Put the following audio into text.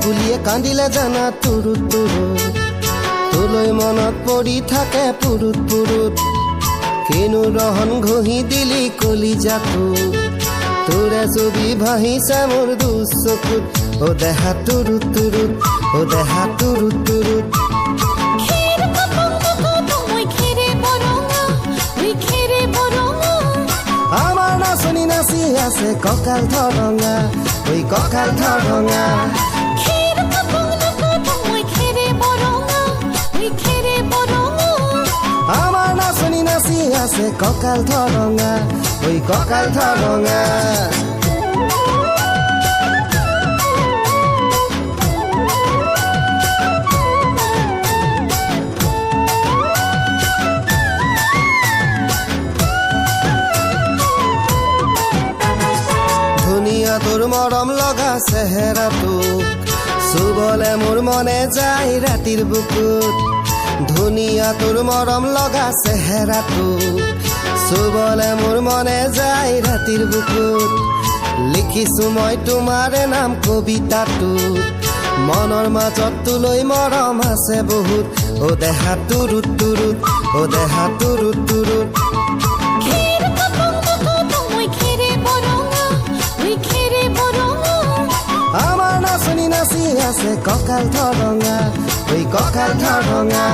কুলিয়ে কান্দিলে জানা তুৰুত তুৰুত তোলৈ মনত পৰি থাকে পুৰুত পুৰুত কিনো ৰহন ঘঁহি দিলি কলিজাটো তোৰে ছবি ভাহিছে মোৰ দুচকুত ও দেহা তুৰুত তুৰুত ও দেহা তুৰুত তুৰুত আমাৰ নাচনি নাচি আছে কঁকাল ধৰঙা ঐ কঁকাল ধৰঙা আমাৰ নাচনি নাচি আছে কঁকাল ধৰঙা ঐ কঁকাল ধৰঙা ধুনীয়া তোৰ মৰম লগা চেহেৰাটোক চুবলে মোৰ মনে যায় ৰাতিৰ বুকুত ধুনীয়া তোৰ মৰম লগা চেহেৰাটোক চুবলে মোৰ মনে যায় ৰাতিৰ বুকুত লিখিছো মই তোমাৰে নাম কবিতাটোত মনৰ মাজত তোলৈ মৰম আছে বহুত ও দেহা তুৰুত তুৰুত ও দেহা তুৰুত তুৰুত আমাৰ নাচনি নাচি আছে কঁকাল ধৰঙা ঐ কঁকাল ধৰঙা